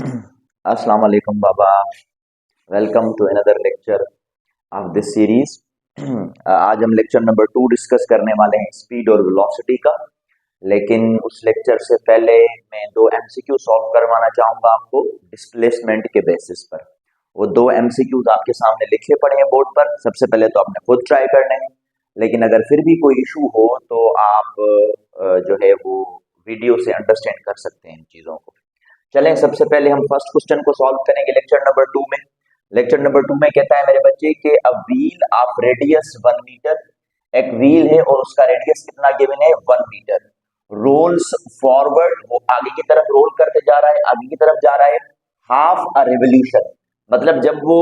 अस्सलाम वालेकुम बाबा। Welcome to another lecture of this series. आज हम लेक्चर नंबर 2 डिस्कस करने वाले हैं, स्पीड और वेलोसिटी का। लेकिन उस लेक्चर से पहले मैं दो एमसीक्यू सॉल्व करवाना चाहूंगा आपको डिस्प्लेसमेंट के बेसिस पर। वो दो एमसीक्यूज आपके सामने लिखे पड़े हैं बोर्ड पर। सबसे पहले तो आपने खुद ट्राई करने हैं, लेकिन अगर फिर भी कोई इशू हो तो आप जो है वो वीडियो से अंडरस्टैंड कर सकते हैं इन चीज़ों को। चलें, सबसे पहले हम फर्स्ट क्वेश्चन को सॉल्व करेंगे लेक्चर नंबर 2 में। लेक्चर नंबर 2 में कहता है मेरे बच्चे कि a wheel of radius 1 metre, एक व्हील है और उसका रेडियस कितना गिवन है 1 मीटर, रोल्स फॉरवर्ड, वो आगे की तरफ रोल करते जा रहा है, आगे की तरफ जा रहा है, हाफ अ रिवोल्यूशन। मतलब जब वो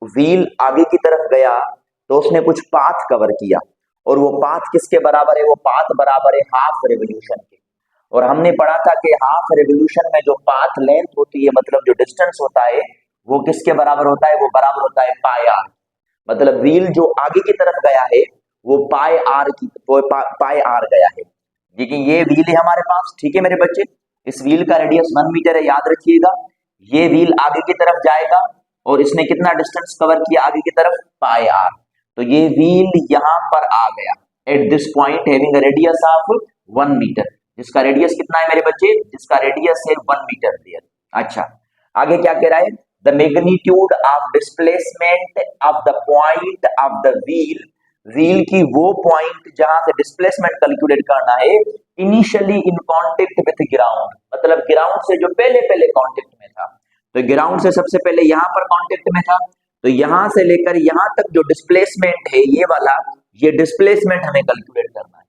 व्हील आगे की तरफ गया तो उसने कुछ पाथ कवर किया, और वो पाथ किसके बराबर है? वो पाथ बराबर है हाफ रिवोल्यूशन के। और हमने पढ़ा था कि हाफ रिवोल्यूशन में जो पाथ लेंथ होती है, मतलब जो डिस्टेंस होता है, वो किसके बराबर होता है? वो बराबर होता है पाई आर। मतलब व्हील जो आगे की तरफ गया है वो पाई आर गया है। देखिए ये व्हील है हमारे पास, ठीक है मेरे बच्चे। इस व्हील का रेडियस 1 मीटर है, याद रखिएगा। ये व्हील आगे की तरफ जाएगा और इसने कितना डिस्टेंस कवर किया आगे की तरफ? Pi R. तो ये व्हील यहां पर आ गया at this point having a radius of 1 metre. जिसका रेडियस कितना है मेरे बच्चे? जिसका रेडियस है 1 मीटर दिया। अच्छा, आगे क्या कह रहा है? The magnitude of displacement of the point of the wheel, wheel की वो पॉइंट जहां से डिस्प्लेसमेंट कैलकुलेट करना है, initially in contact with ground, मतलब ग्राउंड से जो पहले पहले कांटेक्ट में था। तो ग्राउंड से सबसे पहले यहां पर कांटेक्ट में था, तो यहां से लेकर यहां तक जो डिस्प्लेसमेंट है ये वाला, ये डिस्प्लेसमेंट हमें कैलकुलेट करना है।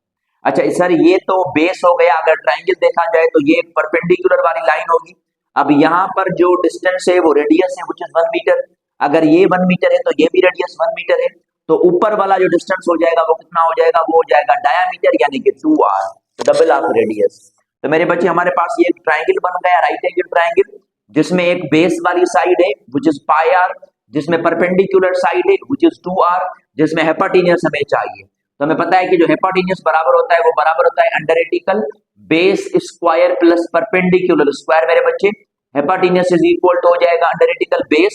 अच्छा सर, ये तो बेस हो गया। अगर ट्रायंगल देखा जाए तो ये परपेंडिकुलर वाली लाइन होगी। अब यहाँ पर जो डिस्टेंस है वो रेडियस है व्हिच इज 1 मीटर। अगर ये 1 मीटर है तो ये भी रेडियस 1 मीटर है। तो ऊपर वाला जो डिस्टेंस हो जाएगा वो कितना हो जाएगा? वो हो जाएगा डायामीटर, यानी कि 2r, डबल ऑफ रेडियस। तो मेरे बच्चे हमारे पास ये एक ट्रायंगल बन गया, राइट एंगल ट्रायंगल, जिसमें एक बेस वाली साइड है व्हिच इज पाई आर, जिसमें परपेंडिकुलर साइड है व्हिच इज 2r, जिसमें हेपाटिनियस हमें चाहिए। तो हमें पता है कि जो हेपाटिनियस बराबर होता है वो बराबर होता है under radical base square plus perpendicular square. मेरे बच्चे हेपाटिनियस इज इक्वल टू हो जाएगा अंडररेटिकल बेस,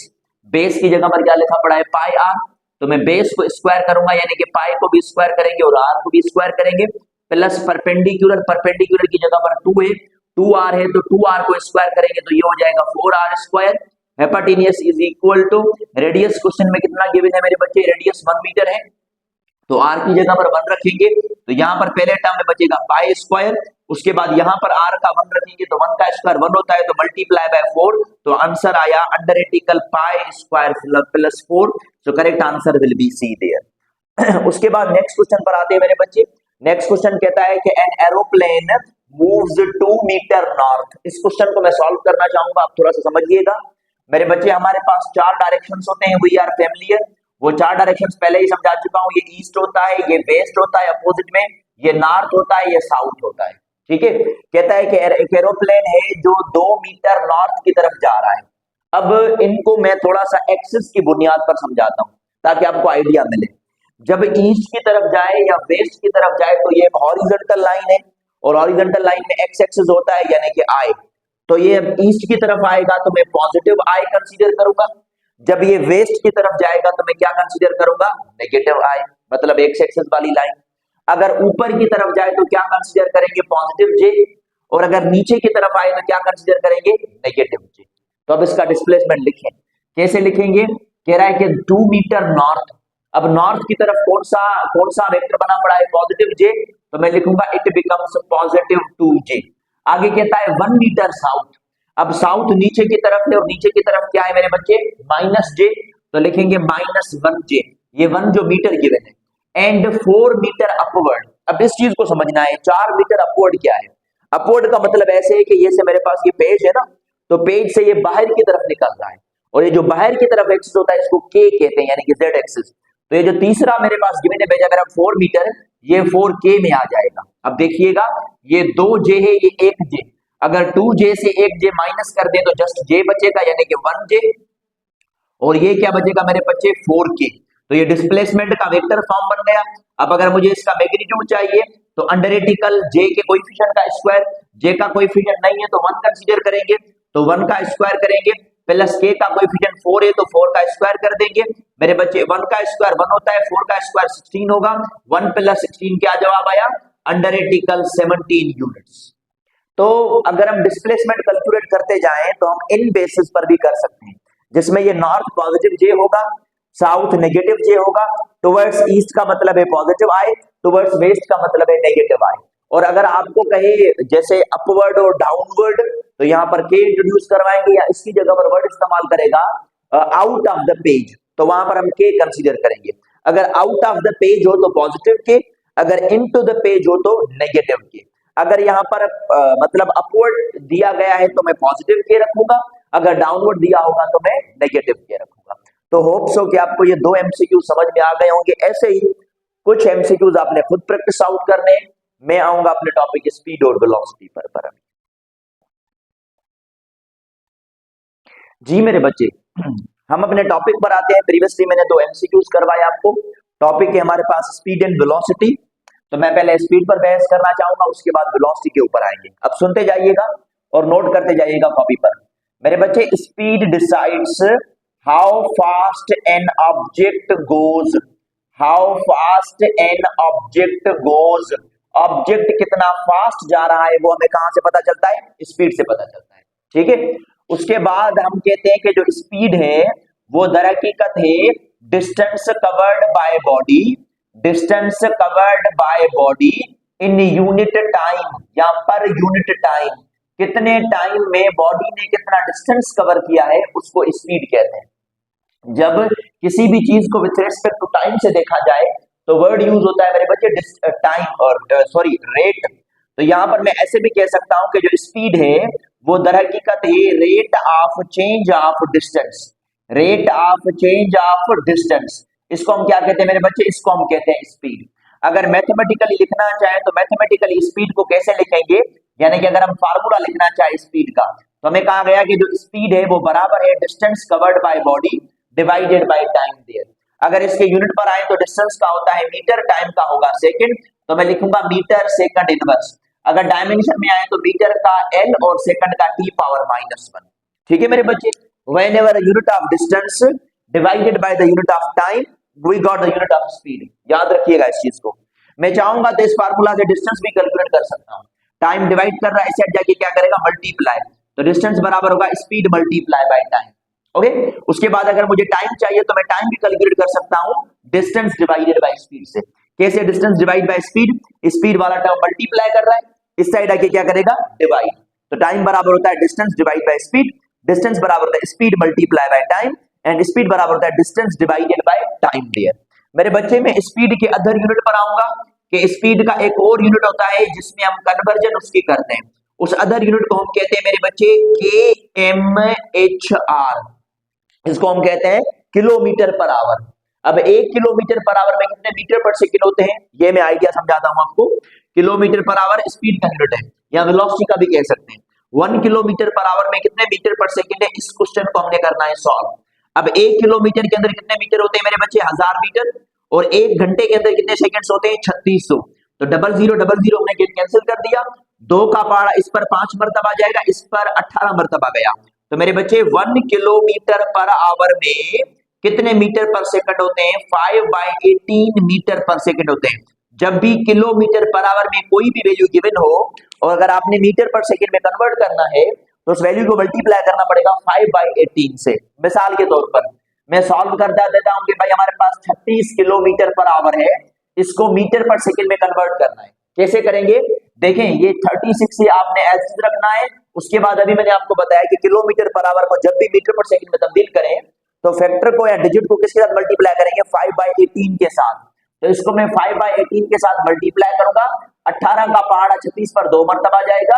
बेस की जगह पर क्या लिखा पड़ा है? पाई आर। तो मैं बेस को स्क्वायर करूंगा, यानी कि पाई को भी स्क्वायर करेंगे और आर को भी स्क्वायर करेंगे, प्लस परपेंडिकुलर, परपेंडिकुलर की जगह पर 2 है, 2r है, तो 2r को स्क्वायर करेंगे तो ये हो जाएगा 4r square. Hypotenuse is equal to radius, question में कितना गिवन है मेरे बच्चे? रेडियस 1 मीटर है, तो r की जगह पर 1 रखेंगे, तो यहां पर पहले टर्म में बचेगा पाई स्क्वायर। उसके बाद यहां पर r का 1 रखेंगे तो 1 का स्क्वायर 1 होता है, तो मल्टीप्लाई बाय 4, तो आंसर आया under radical pi square plus 4। So correct answer will be C there. उसके बाद नेक्स्ट क्वेश्चन पर आते हैं मेरे बच्चे। नेक्स्ट क्वेश्चन कहता है कि an aeroplane moves 2 metre north. इस क्वेश्चन को मैं सॉल्व करना चाहूंगा, आप थोड़ा सा समझिएगा मेरे बच्चे। हमारे पास 4 डायरेक्शंस होते हैं, वी आर फेमिलियर। वो 4 डायरेक्शंस पहले ही समझा चुका हूं। ये ईस्ट होता है, ये वेस्ट होता है अपोजिट में, ये नॉर्थ होता है, ये साउथ होता है, ठीक है। कहता है कि एक एरोप्लेन है जो 2 मीटर नॉर्थ की तरफ जा रहा है। अब इनको मैं थोड़ा सा एक्सिस की बुनियाद पर समझाता हूं ताकि आपको आइडिया मिले। जब ईस्ट की तरफ जाए या वेस्ट की तरफ जाए तो ये हॉरिजॉन्टल लाइन है, और हॉरिजॉन्टल लाइन में एक्स एक्सिस होता है यानी कि आई। तो ये ईस्ट की तरफ आएगा तो मैं पॉजिटिव आई कंसीडर करूंगा। जब ये वेस्ट की तरफ जाएगा तो मैं क्या कंसीडर करूंगा? नेगेटिव आई, मतलब एक्स एक्सिस वाली लाइन। अगर ऊपर की तरफ जाए तो क्या कंसीडर करेंगे? पॉजिटिव जे। और अगर नीचे की तरफ आए तो क्या कंसीडर करेंगे? नेगेटिव जे। तो अब इसका डिस्प्लेसमेंट लिखें। कैसे लिखेंगे? कह रहा है कि 2 मीटर नॉर्थ। अब नॉर्थ की तरफ कौन सा वेक्टर बना पड़ा है? पॉजिटिव जे, तो मैं लिखूंगा इट बिकम्स पॉजिटिव 2j। आगे कहता है 1 मीटर साउथ। अब साउथ नीचे की तरफ है और नीचे की तरफ क्या है मेरे बच्चे? -j, तो लिखेंगे -1j। ये 1 जो मीटर गिवन है, एंड 4 मीटर अपवर्ड। अब इस चीज को समझना है, 4 मीटर अपवर्ड क्या है? अपवर्ड का मतलब ऐसे है कि ये से मेरे पास ये पेज है ना, तो पेज से ये बाहर की तरफ निकल रहा है, और ये जो बाहर की तरफ एक्सिस होता है इसको k कहते हैं, यानी कि z एक्सिस। तो ये जो तीसरा मेरे पास गिवन है भेजा मेरा 4 मीटर, ये 4k में आ जाएगा। अब देखिएगा ये 2j है, ये 1j। अगर 2j से 1j माइनस कर दें तो जस्ट j बचेगा, यानी कि 1j, और ये क्या बचेगा मेरे बच्चे? 4k। तो ये डिस्प्लेसमेंट का वेक्टर फॉर्म बन गया। अब अगर मुझे इसका मैग्नीट्यूड चाहिए तो अंडररेटिकल j के कोएफिशिएंट का स्क्वायर, j का कोएफिशिएंट नहीं है तो 1 कंसीडर करेंगे, तो 1 का स्क्वायर करेंगे प्लस k का कोएफिशिएंट 4 है तो 4 का स्क्वायर कर देंगे मेरे बच्चे। 1 का स्क्वायर 1 होता है, 4 का स्क्वायर 16 होगा। 1 प्लस 16 क्या जवाब आया? Under radical 17 units. तो अगर हम डिस्प्लेसमेंट कैलकुलेट करते जाएं तो हम इन बेसिस पर भी कर सकते हैं, जिसमें ये नॉर्थ पॉजिटिव जे होगा, साउथ नेगेटिव जे होगा, टुवर्ड्स ईस्ट का मतलब है पॉजिटिव आई, टुवर्ड्स वेस्ट का मतलब है नेगेटिव आई। और अगर आपको कहे जैसे अपवर्ड और डाउनवर्ड तो यहाँ पर के इंट्रोड्यूस करवाएंगे या इसकी जगह पर वर्ड इस्तेमाल करेगा आउट ऑफ द पेज, तो वहां पर हम के कंसीडर करेंगे। अगर आउट ऑफ द पेज हो तो पॉजिटिव के, अगर इनटू द पेज हो तो नेगेटिव के। अगर यहाँ पर मतलब अपवर्ड दिया गया है तो मैं पॉजिटिव के रखूंगा, अगर डाउनवर्ड दिया होगा तो मैं नेगेटिव के रखूंगा। तो होप्स हो कि आपको ये दो एमसीक्यू समझ में आ गए होंगे। ऐसे ही कुछ एमसीक्यूज आपने खुद प्रैक्टिस आउट करने। मैं आऊंगा अपने टॉपिक स्पीड और वेलोसिटी पर। जी मेरे बच्चे, हम अपने टॉपिक पर आते हैं। प्रीवियसली मैंने दो एमसीक्यूज करवाए आपको। टॉपिक है हमारे पास स्पीड एंड वेलोसिटी। तो मैं पहले स्पीड पर बहस करना चाहूंगा, उसके बाद वेलोसिटी के ऊपर आएंगे। अब सुनते जाइएगा और नोट करते जाइएगा कॉपी पर। मेरे बच्चे, speed decides how fast an object goes. How fast an object goes. Object कितना फास्ट जा रहा है वो हमें कहां से पता चलता है? स्पीड से पता चलता है। ठीक है। उसके बाद हम कहते हैं कि जो स्पीड है वो दर हकीकत है distance covered by body. Distance covered by body in unit time या पर यूनिट टाइम। कितने टाइम में बॉडी ने कितना डिस्टेंस कवर किया है उसको स्पीड कहते हैं। जब किसी भी चीज को विथ रिस्पेक्ट टू टाइम से देखा जाए तो वर्ड यूज होता है मेरे बच्चे टाइम और सॉरी रेट। तो यहां पर मैं ऐसे भी कह सकता हूं कि जो स्पीड है वो दर हकीकत है rate of change of distance. Rate of change of distance, इसको हम क्या कहते हैं मेरे बच्चे? इसको हम कहते हैं स्पीड। अगर मैथमेटिकली लिखना चाहे तो मैथमेटिकली स्पीड को कैसे लिखेंगे? यानी कि अगर हम फार्मूला लिखना चाहे स्पीड का तो हमें कहा गया कि जो स्पीड है वो बराबर है distance covered by body divided by time there. अगर इसके यूनिट पर आए तो डिस्टेंस का होता है मीटर, टाइम का होगा सेकंड, तो मैं लिखूंगा मीटर सेकंड इनवर्स। अगर डायमेंशन में आए तो मीटर का एल और सेकंड का टी पावर -1। ठीक है मेरे बच्चे। Whenever unit of distance divided by the unit of time we got the unit of speed. याद रखिएगा इस चीज को। मैं चाहूंगा तो इस फार्मूला से डिस्टेंस भी कैलकुलेट कर सकता हूं। टाइम डिवाइड कर रहा है, इसे जाके क्या करेगा? मल्टीप्लाई। तो डिस्टेंस बराबर होगा speed multiply by time. Okay. उसके बाद अगर मुझे टाइम चाहिए तो मैं टाइम भी कैलकुलेट कर सकता हूं डिस्टेंस डिवाइडेड बाय स्पीड से। कैसे? Distance divide by speed, speed वाला टर्म मल्टीप्लाई कर रहा है, इस साइड आके क्या करेगा? डिवाइड। तो टाइम बराबर होता है distance divide by speed, distance बराबर होता है speed multiply by time and speed बराबर होता है distance divided by time there. मेरे बच्चे, में स्पीड के अदर यूनिट पर आऊंगा कि स्पीड का एक और यूनिट होता है जिसमें हम कन्वर्जन उसकी करते हैं। उस अदर यूनिट को हम कहते हैं मेरे बच्चे kmhr। इसको हम कहते हैं किलोमीटर पर आवर। अब 1 किलोमीटर पर आवर में कितने मीटर पर सेकंड होते हैं ये मैं आइडिया समझाता हूं आपको। किलोमीटर पर आवर स्पीड का यूनिट है या वेलोसिटी का भी कह सकते हैं। 1 किलोमीटर पर आवर में कितने मीटर पर सेकंड है, इस क्वेश्चन को हमने करना है सॉल्व। अब 1 किलोमीटर के अंदर कितने मीटर होते हैं मेरे बच्चे? 1000 मीटर। और 1 घंटे के अंदर कितने सेकंड्स होते हैं? 3600। तो 0000 हमने कैंसिल कर दिया। 2 का पहाड़ा इस पर 5 मरतबा जाएगा, इस पर 18 मरतबा गया। तो मेरे बच्चे 1 किलोमीटर पर आवर में कितने मीटर पर सेकंड होते हैं? 5/18 मीटर पर सेकंड होते हैं। जब भी किलोमीटर पर आवर में कोई भी वैल्यू गिवन हो और अगर आपने मीटर पर सेकंड में कन्वर्ट करना है तो उस वैल्यू को मल्टीप्लाई करना पड़ेगा 5/18 से। मिसाल के तौर पर मैं सॉल्व कर देता हूं कि भाई हमारे पास 36 किलोमीटर पर आवर है, इसको मीटर पर सेकंड में कन्वर्ट करना है। कैसे करेंगे? देखें, ये 36 से आपने एज रखना है। उसके बाद अभी मैंने आपको बताया कि किलोमीटर पर आवर को जब भी मीटर पर सेकंड में तब्दील करें तो फैक्टर को या डिजिट को किसके साथ मल्टीप्लाई करेंगे? 5/18 के साथ। तो इसको मैं 5/18 के साथ मल्टीप्लाई करूंगा। 18 का पहाड़ा 36 पर 2 मरतबा जाएगा,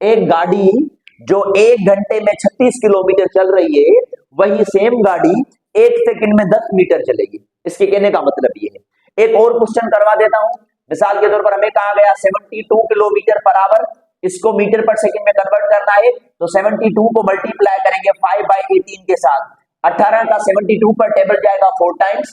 एक गाड़ी जो 1 घंटे में 36 किलोमीटर चल रही है वही सेम गाड़ी 1 सेकंड में 10 मीटर चलेगी। इसके कहने का मतलब ये है। एक और क्वेश्चन करवा देता हूं। मिसाल के तौर पर हमें कहा गया 72 किलोमीटर पर आवर, इसको मीटर पर सेकंड में कन्वर्ट करना है तो 72 को मल्टीप्लाई करेंगे 5/18 के साथ। 18 का 72 पर टेबल जाएगा 4 टाइम्स,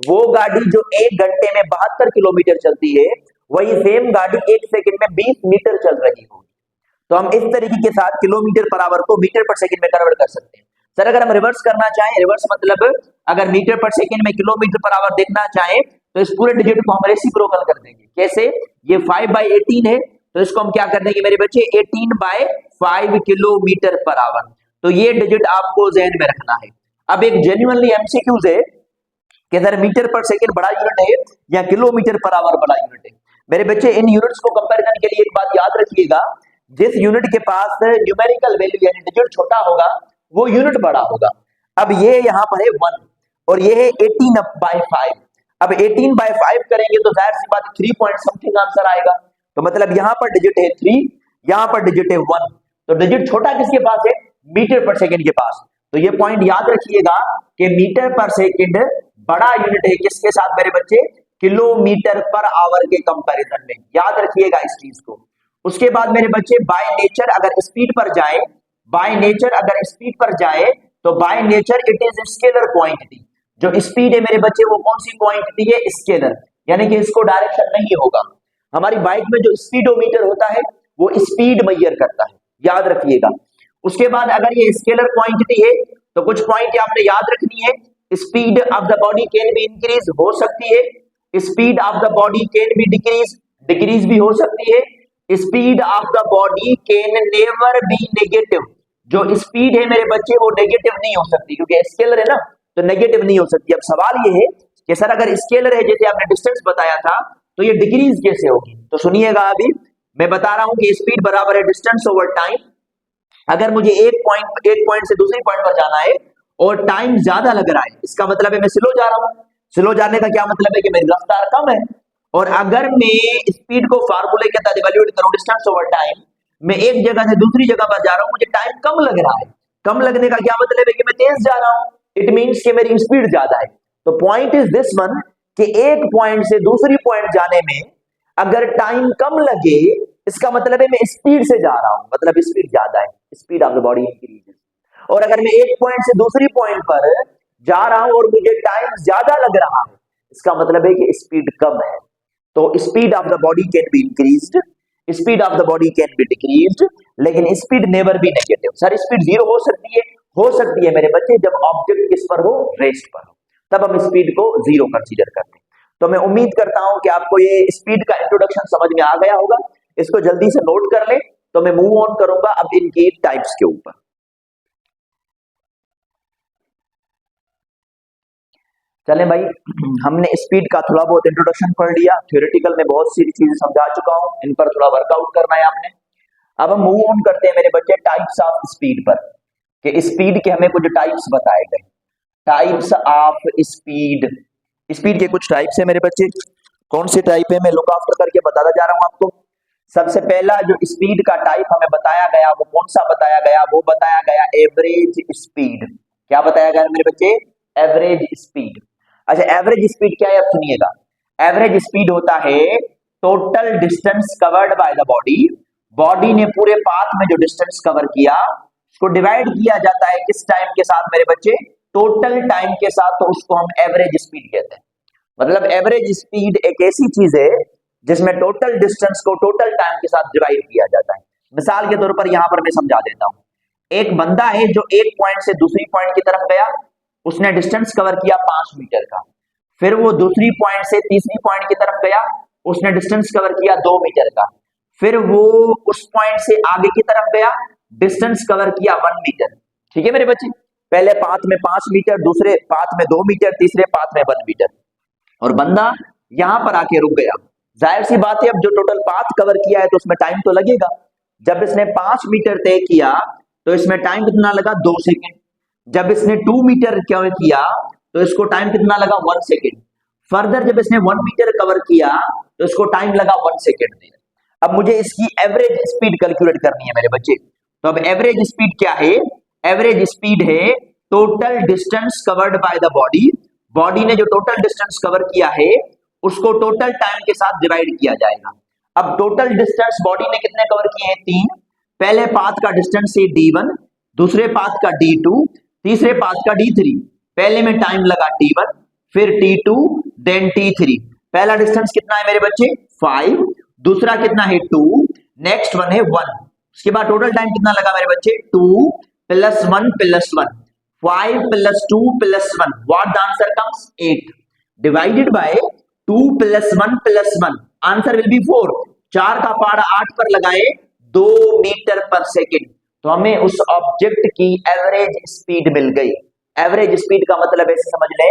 वो गाड़ी जो 1 घंटे में 72 किलोमीटर चलती है, वही सेम गाड़ी 1 सेकंड में 20 मीटर चल रही होगी। तो हम इस तरीके के साथ किलोमीटर पर आवर को मीटर पर सेकंड में कन्वर्ट कर सकते हैं। सर अगर हम रिवर्स करना चाहें, रिवर्स मतलब अगर मीटर पर सेकंड में किलोमीटर पर आवर देखना चाहें, तो इस पूरे डिजिट को हम रेसिप्रोकल कर देंगे। कैसे? ये 5/18 है, तो इसको हम क्या कर देंगे मेरे बच्चे, 18/5 किलोमीटर पर आवर। तो ये डिजिट आपको ध्यान में रखना है। अब एक जेन्युइनली एमसीक्यूज है कि सर मीटर पर सेकंड बड़ा यूनिट है या किलोमीटर पर आवर बड़ा यूनिट है। मेरे बच्चे इन यूनिट्स को कंपैरिजन के लिए एक बात याद रखिएगा, जिस यूनिट के पास न्यूमेरिकल वैल्यू यानी डिजिट छोटा होगा वो यूनिट बड़ा होगा। अब ये यहाँ पर है 1 और ये है 18/5। अब 18/5 करेंगे तो जाहिर सी बात 3 पॉइंट समथिंग आंसर आएगा। तो मतलब यहाँ पर डिजिट है 3, यहाँ पर डिजिट है 1। तो डिजिट छोटा किसके पास है? मीटर पर सेकंड के पास। तो ये पॉइंट याद रखिएगा कि मीटर पर सेकंड बड़ा यूनिट है किसके साथ मेरे बच्चे? किलोमीटर पर आवर के कंपैरिजन में। याद रखिएगा इस चीज को। उसके बाद मेरे बच्चे बाय नेचर अगर स्पीड पर जाए, बाय नेचर अगर स्पीड पर जाए तो by nature it is scalar quantity. जो स्पीड है मेरे बच्चे वो कौन सी क्वांटिटी है? स्केलर, यानी कि इसको डायरेक्शन नहीं होगा। हमारी बाइक में जो स्पीडोमीटर होता है वो स्पीड मेजर करता है, याद रखिएगा। उसके बाद अगर ये स्केलर क्वांटिटी है तो कुछ पॉइंट आपने याद रखनी है। Speed of the body can be increase, हो सकती है। Speed of the body can be decrease, decrease भी हो सकती है। Speed of the body can never be negative. जो स्पीड है मेरे बच्चे वो नेगेटिव नहीं हो सकती, क्योंकि स्केलर है ना, तो नेगेटिव नहीं हो सकती। अब सवाल ये है कि सर अगर स्केलर है जैसे आपने डिस्टेंस बताया था तो ये डिक्रीज कैसे होगी? तो सुनिएगा, अभी मैं बता रहा हूं कि स्पीड बराबर है डिस्टेंस ओवर टाइम। अगर मुझे एक पॉइंट से दूसरी पॉइंट पर जाना है और टाइम ज्यादा लग रहा है, इसका मतलब है मैं स्लो जा रहा हूं। स्लो जाने का क्या मतलब है कि मेरी रफ्तार कम है। और अगर मैं स्पीड को फार्मूले के तहत इवैल्यूएट करूं डिस्टेंस ओवर टाइम, मैं एक जगह से दूसरी जगह पर जा रहा हूं, मुझे टाइम कम लग रहा है। कम लगने का क्या मतलब है कि मैं तेज जा रहा हूं, इट मींस कि मेरी स्पीड ज्यादा है। तो पॉइंट इज दिस वन कि एक पॉइंट से दूसरी पॉइंट जाने में अगर टाइम कम लगे, इसका मतलब है मैं स्पीड से जा रहा हूं, मतलब स्पीड ज्यादा है, speed of the body increases. और अगर मैं एक पॉइंट से दूसरी पॉइंट पर जा रहा हूं और मुझे टाइम ज्यादा लग रहा है, इसका मतलब है कि स्पीड कम है। तो speed of the body can be increased, speed of the body can be decreased, लेकिन speed never be negative. Sir speed zero हो सकती है मेरे बच्चे जब ऑब्जेक्ट किस पर हो? रेस्ट पर हो, तब हम स्पीड को जीरो कंसीडर करते हैं। तो मैं उम्मीद करता हूं कि आपको ये स्पीड का इंट्रोडक्शन समझ में आ गया होगा। इसको जल्दी से नोट कर ले। तो मैं मूव ऑन करूंगा अब इनकी टाइप्स के ऊपर। चलें भाई, हमने स्पीड का थोड़ा बहुत इंट्रोडक्शन पढ़ लिया, थ्योरेटिकल में बहुत सी चीजें समझा चुका हूं, इन पर थोड़ा वर्कआउट करना है आपने। अब हम मूव ऑन करते हैं मेरे बच्चे टाइप्स ऑफ स्पीड पर, कि स्पीड के हमें कुछ टाइप्स बताए गए। टाइप्स ऑफ स्पीड, स्पीड के कुछ टाइप्स है मेरे बच्चे। कौन से टाइप है मैं लुक आफ्टर करके बताता जा रहा हूं आपको। सबसे पहला जो स्पीड का टाइप हमें बताया गया वो कौन सा बताया गया? वो बताया गया एवरेज स्पीड। क्या बताया गया मेरे बच्चे? Average speed. अच्छा, एवरेज स्पीड क्या है अब सुनिएगा। एवरेज स्पीड होता है total distance covered by the body. Body ने पूरे पाथ में जो डिस्टेंस कवर किया उसको डिवाइड किया जाता है किस टाइम के साथ मेरे बच्चे? टोटल टाइम के साथ, तो उसको हम एवरेज स्पीड कहते हैं। मतलब एवरेज स्पीड एक ऐसी चीज है जिसमें टोटल डिस्टेंस को टोटल टाइम के साथ डिवाइड किया जाता है। मिसाल के तौर पर यहां पर मैं समझा देता हूं। एक बंदा है जो एक पॉइंट से दूसरी पॉइंट की तरफ गया, उसने डिस्टेंस कवर किया 5 मीटर का। फिर वो दूसरी पॉइंट से तीसरी पॉइंट की तरफ गया, उसने डिस्टेंस कवर किया 2 मीटर का। फिर वो उस पॉइंट से आगे की तरफ गया, डिस्टेंस कवर किया 1 मीटर। ठीक है मेरे बच्चे, पहले पाथ में 5 मीटर, दूसरे पाथ में 2 मीटर, तीसरे पाथ में 1 मीटर। और बंदा यहां पर आके रुक गया। जाहिर सी बात है अब जो टोटल पाथ कवर किया है तो उसमें टाइम तो लगेगा। जब इसने 5 मीटर तय किया तो इसमें टाइम कितना लगा? 2 सेकेंड। जब इसने 2 मीटर किया तो इसको टाइम कितना लगा? 1 सेकेंड। फर्दर जब इसने 1 मीटर कवर किया तो इसको टाइम लगा 1 सेकेंड। अब मुझे इसकी एवरेज स्पीड कैलकुलेट करनी है मेरे बच्चे। तो अब एवरेज स्पीड क्या है? एवरेज स्पीड है total distance covered by the body. Body ने जो टोटल डिस्टेंस कवर किया है उसको टोटल टाइम के साथ डिवाइड किया जाएगा। अब टोटल डिस्टेंस बॉडी ने कितने कवर किए हैं? 3। पहले पाथ का डिस्टेंस है d1, दूसरे पाथ का d2, तीसरे पाथ का d3। पहले में टाइम लगा t1, फिर T2, देन T3। पहला डिस्टेंस कितना है मेरे बच्चे 5, दूसरा कितना है 2, नेक्स्ट वन है 1। उसके बाद टोटल टाइम कितना लगा मेरे बच्चे 2 + 1 + 1, 5 + 2 + 1, what the answer comes 8 divided by 2 + 1 + 1, answer will B 4। 4 का पारा 8 पर लगाए 2 मीटर पर सेकेंड, तो हमें उस ऑब्जेक्ट की एवरेज स्पीड मिल गई। एवरेज स्पीड का मतलब ऐसे समझ लें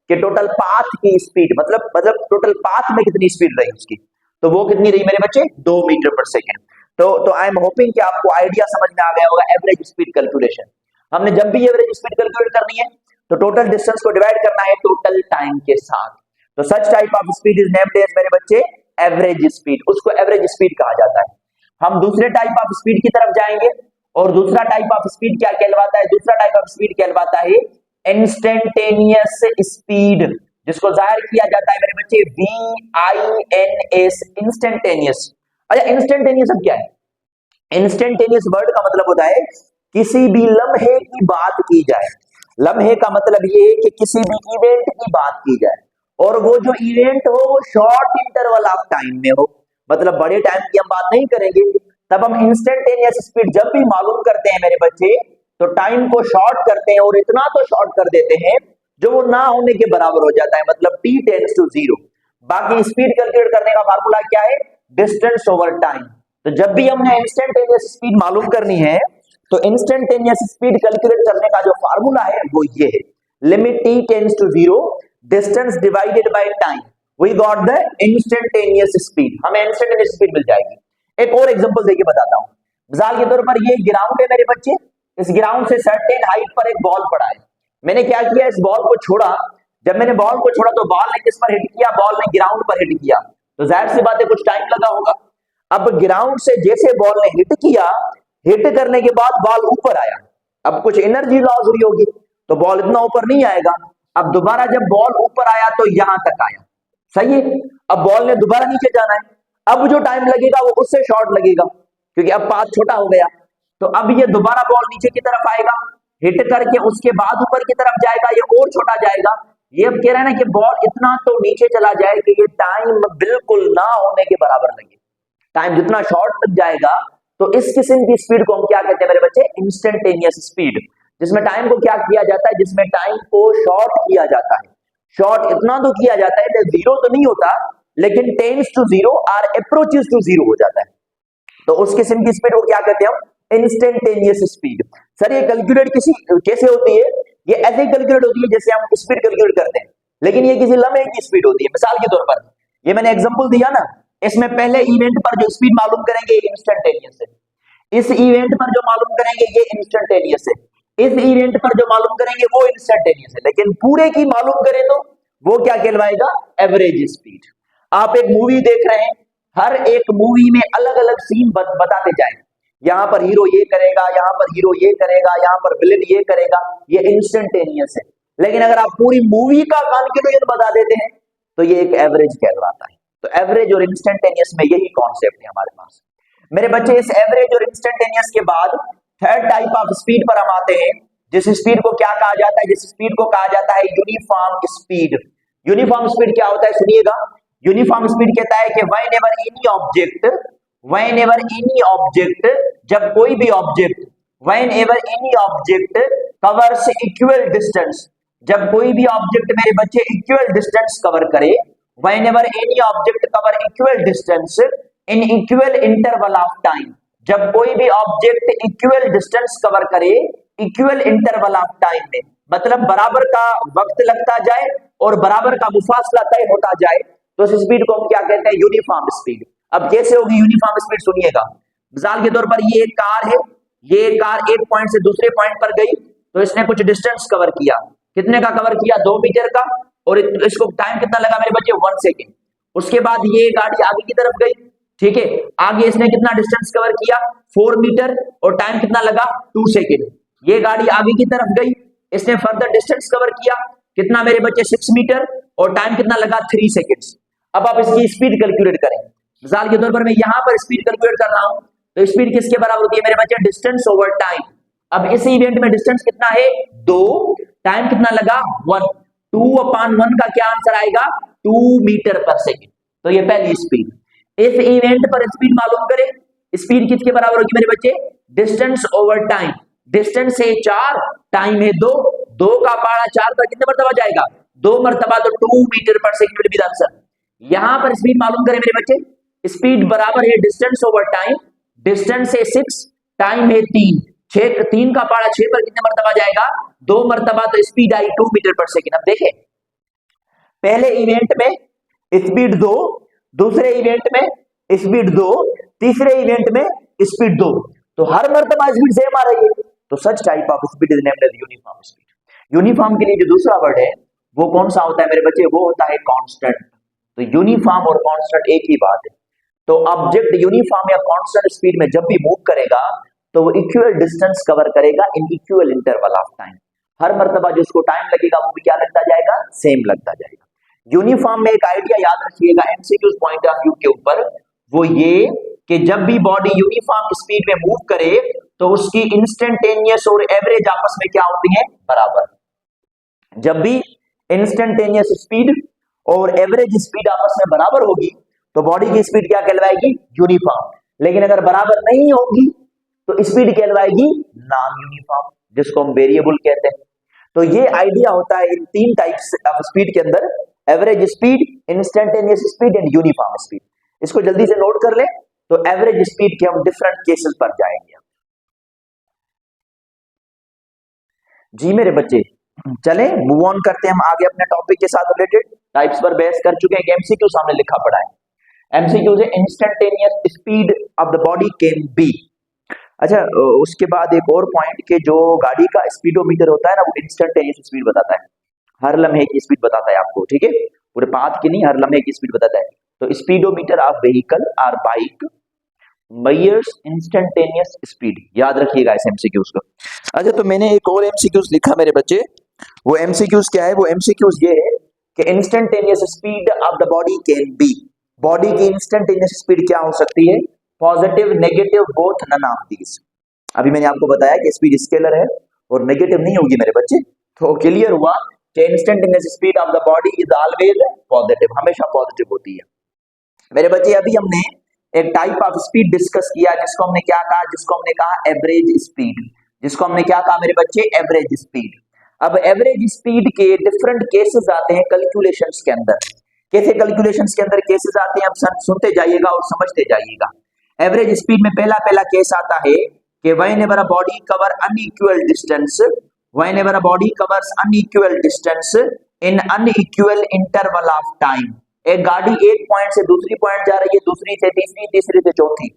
कि टोटल पाथ की स्पीड, मतलब टोटल पाथ में कितनी स्पीड रही उसकी, तो वो कितनी रही मेरे बच्चे 2 मीटर पर सेकेंड। तो आई एम होपिंग कि आपको आइडिया समझ में आ गया होगा एवरेज स्पीड कैलकुलेशन। हमने जब भी एवरेज स्पीड कैलकुलेट करनी है तो टोटल डिस्टेंस को डिवाइड करना है टोटल टाइम के साथ। तो such type of speed is named as मेरे बच्चे एवरेज स्पीड, उसको एवरेज स्पीड कहा जाता है। हम दूसरे टाइप ऑफ स्पीड की तरफ जाएंगे, और दूसरा टाइप ऑफ स्पीड क्या कहलवाता है, दूसरा टाइप ऑफ स्पीड कहलवाता है इंस्टेंटेनियस स्पीड, जिसको जाहिर किया जाता है मेरे बच्चे VINS, इंस्टेंटेनियस। अच्छा इंस्टेंटेनियस अब क्या है, इंस्टेंटेनियस वर्ड का मतलब होता है किसी भी लम्हे की बात की जाए। लम्हे का मतलब ये है कि किसी भी इवेंट की बात की जाए, और वो जो इवेंट हो वो शॉर्ट इंटरवल ऑफ टाइम में हो, मतलब बड़े टाइम की हम बात नहीं करेंगे। तब हम इंस्टेंटेनियस स्पीड जब भी मालूम करते हैं मेरे बच्चे, तो टाइम को शॉर्ट करते हैं, और इतना तो शॉर्ट कर देते हैं जो वो ना होने के बराबर हो जाता है, मतलब t टेंड्स टू 0। बाकी स्पीड कैलकुलेट करने का फार्मूला क्या है, डिस्टेंस ओवर टाइम। तो जब भी हमने इंस्टेंटेनियस स्पीड मालूम करनी है तो इंस्टेंटेनियस स्पीड कैलकुलेट करने का जो फार्मूला है वो ये है, limit t tends to 0, distance divided by time, we got the instantaneous speed, हमें इंस्टेंटेनियस स्पीड मिल जाएगी। एक और एग्जांपल देके बताता हूं, मिसाल के तौर पर ये ग्राउंड है मेरे बच्चे, इस ग्राउंड से सर्टेन हाइट पर एक बॉल पड़ा है, मैंने क्या किया इस बॉल को छोड़ा, जब मैंने बॉल को छोड़ा तो बॉल ने किस पर हिट किया, बॉल ने ग्राउंड पर हिट किया, तो जाहिर सी बात है कुछ टाइम लगा होगा। अब ग्राउंड से जैसे बॉल ने हिट किया, हिट करने के बाद बॉल ऊपर आया, अब कुछ एनर्जी लॉस हुई होगी, तो बॉल इतना ऊपर नहीं आएगा। अब दोबारा जब बॉल ऊपर आया तो यहां तक आया, सही है। अब बॉल ने दोबारा नीचे जाना है, अब जो टाइम लगेगा वो उससे शॉर्ट लगेगा, क्योंकि अब पाथ छोटा हो गया। तो अब ये दोबारा बॉल नीचे की तरफ आएगा, हिट करके उसके बाद ऊपर की तरफ जाएगा, ये और छोटा जाएगा। ये अब कह रहे हैं ना कि बॉल इतना तो नीचे चला जाए कि ये टाइम बिल्कुल ना होने के बराबर लगे, टाइम जितना शॉर्ट लग जाएगा। तो इस किस्म की स्पीड को हम क्या कहते हैं मेरे बच्चे, इंस्टेंटेनियस स्पीड, जिसमें टाइम को क्या किया जाता है, जिसमें टाइम को शॉर्ट किया जाता है। शॉर्ट इतना तो किया जाता है कि 0 तो नहीं होता, लेकिन टेंड्स टू 0 और अप्रोचेस टू 0 हो जाता है। तो उस किस्म की स्पीड को क्या कहते हैं हम, इंस्टेंटेनियस स्पीड। सर ये कैलकुलेट कैसे होती है, ये ऐसे ही कैलकुलेट होती है जैसे हम स्पीड कैलकुलेट करते हैं, लेकिन ये किसी लम्हे की स्पीड होती है। मिसाल के तौर पर ये मैंने एग्जांपल दिया ना, इसमें पहले इवेंट पर जो स्पीड मालूम करेंगे ये इंस्टेंटेनियस है, इस इवेंट पर जो मालूम करेंगे ये इंस्टेंटेनियस है, इस इवेंट पर जो मालूम करेंगे वो इंस्टेंटेनियस है, लेकिन पूरे की मालूम करें तो वो क्या कहलवाएगा, एवरेज स्पीड। आप एक मूवी देख रहे हैं, हर एक मूवी में अलग अलग सीन बताते जाए, यहां पर हीरो ये करेगा, यहां पर हीरो ये करेगा, यहां पर विलेन ये करेगा, ये इंस्टेंटेनियस है। लेकिन अगर आप पूरी मूवी का कंक्लूजन बता देते हैं तो ये एक एवरेज कहलवाता है। तो एवरेज और इंस्टेंटेनियस में यही कॉन्सेप्ट है हमारे पास मेरे बच्चे। इस एवरेज और इंस्टेंटेनियस के बाद थर्ड टाइप ऑफ स्पीड पर हम आते हैं, जिस स्पीड को क्या कहा जाता है, जिस स्पीड को कहा जाता है यूनिफॉर्म स्पीड। यूनिफॉर्म स्पीड क्या होता है सुनिएगा, यूनिफॉर्म स्पीड कहता है कि व्हेनेवर एनी ऑब्जेक्ट, जब कोई भी object, whenever any object covers equal distance, जब कोई भी ऑब्जेक्ट मेरे बच्चे इक्वल डिस्टेंस कवर करे, whenever any object cover equal distance in equal interval of time, जब कोई भी ऑब्जेक्ट इक्वल डिस्टेंस कवर करे इक्वल इंटरवल ऑफ टाइम में, मतलब बराबर का वक्त लगता जाए और बराबर का मुफासला तय होता जाए, तो इस स्पीड को हम क्या कहते हैं, यूनिफॉर्म स्पीड। अब कैसे होगी यूनिफॉर्म स्पीड सुनिएगा, मिसाल के तौर पर ये एक कार है, ये कार एक पॉइंट से दूसरे पॉइंट पर गई, तो इसने कुछ डिस्टेंस कवर किया, कितने का कवर किया, 2 मीटर का, और इसको टाइम कितना लगा मेरे बच्चे, 1 सेकेंड। उसके बाद ये गाड़ी आगे की तरफ गई, ठीक है, आगे इसने कितना डिस्टेंस कवर किया, 4 मीटर, और टाइम कितना लगा, 2 सेकेंड। ये गाड़ी आगे की तरफ गई, इसने फर्दर डिस्टेंस कवर किया, कितना मेरे बच्चे, 6 मीटर, और टाइम कितना लगा, 3 सेकेंड्स। अब आप इसकी स्पीड कैलकुलेट करें, मिसाल के तौर पर मैं यहां पर स्पीड कैलकुलेट कर रहा हूं, तो स्पीड किसके बराबर होती है मेरे बच्चे, डिस्टेंस ओवर टाइम। अब इस इवेंट में डिस्टेंस कितना है, 2, टाइम कितना लगा, 1, 2/1 का क्या आंसर आएगा, 2 मीटर पर सेकेंड। तो ये पहली स्पीड। इस इवेंट पर स्पीड मालूम करें, स्पीड किसके बराबर होगी मेरे बच्चे, डिस्टेंस ओवर टाइम। डिस्टेंस है 4, टाइम है 2, 2 का पारा 4 पर कितने मरतबा जाएगा, 2 मरतबा, तो 2 मीटर पर second will be the answer. यहां पर स्पीड मालूम करें मेरे बच्चे, स्पीड बराबर है डिस्टेंस ओवर टाइम। डिस्टेंस है 6, टाइम है 3, 6, 3 का पारा 6 पर कितने मरतबा जाएगा, 2 मरतबा, तो स्पीड आई 2 मीटर पर सेकेंड। अब देखें, पहले इवेंट में स्पीड 2, दूसरे इवेंट में स्पीड 2, तीसरे इवेंट में स्पीड 2, तो हर मरतबा स्पीड सेम आ रही है। तो such type of speed is named as uniform speed. Uniform के लिए जो दूसरा वर्ड है वो कौन सा होता है मेरे बच्चे, वो होता है कांस्टेंट। तो यूनिफॉर्म और कांस्टेंट एक ही बात है। तो ऑब्जेक्ट यूनिफॉर्म या कांस्टेंट स्पीड में जब भी मूव करेगा तो वो इक्वल डिस्टेंस कवर करेगा in equal interval of time. हर मरतबा जो उसको टाइम लगेगा वो भी क्या लगता जाएगा, सेम लगता जाएगा। यूनिफॉर्म में एक आइडिया याद रखिएगा एमसीक्यू पॉइंट ऑफ व्यू के ऊपर, वो ये कि जब भी बॉडी यूनिफॉर्म स्पीड में मूव करे तो उसकी इंस्टेंटेनियस और एवरेज आपस में क्या होती है, बराबर। जब भी इंस्टेंटेनियस स्पीड और एवरेज स्पीड आपस में बराबर होगी तो बॉडी की स्पीड क्या कहलवाएगी, यूनिफॉर्म। लेकिन अगर बराबर नहीं होगी तो स्पीड कहलवाएगी नॉन यूनिफॉर्म, जिसको हम वेरिएबल कहते हैं। तो ये आइडिया होता है इन 3 टाइप्स ऑफ स्पीड के अंदर, average speed, instantaneous speed and uniform speed. इसको जल्दी से नोट कर ले। तो एवरेज स्पीड के हम डिफरेंट केसेस पर जाएंगे। जी मेरे बच्चे, चले मूव ऑन करते हैं हम आगे अपने टॉपिक के साथ रिलेटेड। टाइप्स पर बहस कर चुके हैं, एमसीक्यू सामने लिखा पड़ा है। एमसीक्यू से instantaneous speed of the body can B. अच्छा, उसके बाद एक और पॉइंट के जो गाड़ी का स्पीडोमीटर होता है ना, वो इंस्टेंटेनियस स्पीड बताता है, हर लम्हे की स्पीड बताता है आपको, ठीक है, पूरे पाथ की नहीं, हर लम्हे की स्पीड बताता है। तो स्पीडोमीटर ऑफ व्हीकल और बाइक मेजर्स इंस्टेंटेनियस स्पीड, याद रखिएगा इस एमसीक्यूज को। अच्छा, तो मैंने एक और एमसीक्यूज लिखा मेरे बच्चे, वो एमसीक्यूज क्या है, वो एमसीक्यूज ये है कि instantaneous speed of the body can be. Body की इंस्टेंटेनियस स्पीड क्या हो सकती है, positive, negative, both, none of these. अभी मैंने आपको बताया कि स्पीड स्केलर है और नेगेटिव नहीं होगी मेरे बच्चे, तो क्लियर हुआ कि instantaneous speed of the body is always positive, हमेशा पॉजिटिव होती है मेरे बच्चे। अभी हमने एक टाइप ऑफ स्पीड डिस्कस किया जिसको हमने क्या कहा, जिसको हमने कहा एवरेज स्पीड, जिसको हमने क्या कहा मेरे बच्चे, एवरेज स्पीड। अब एवरेज स्पीड के डिफरेंट केसेस आते हैं कैलकुलेशंस के अंदर। कैसे कैलकुलेशंस के अंदर केसेस आते हैं, आप सुनते जाइएगा और समझते जाइएगा। एवरेज स्पीड में पहला केस आता है कि whenever a body cover unequal distance, whenever a body covers unequal distance in unequal interval of time। एक गाड़ी एक पॉइंट से दूसरी पॉइंट जा रही है, दूसरी से तीसरी, तीसरी से चौथी,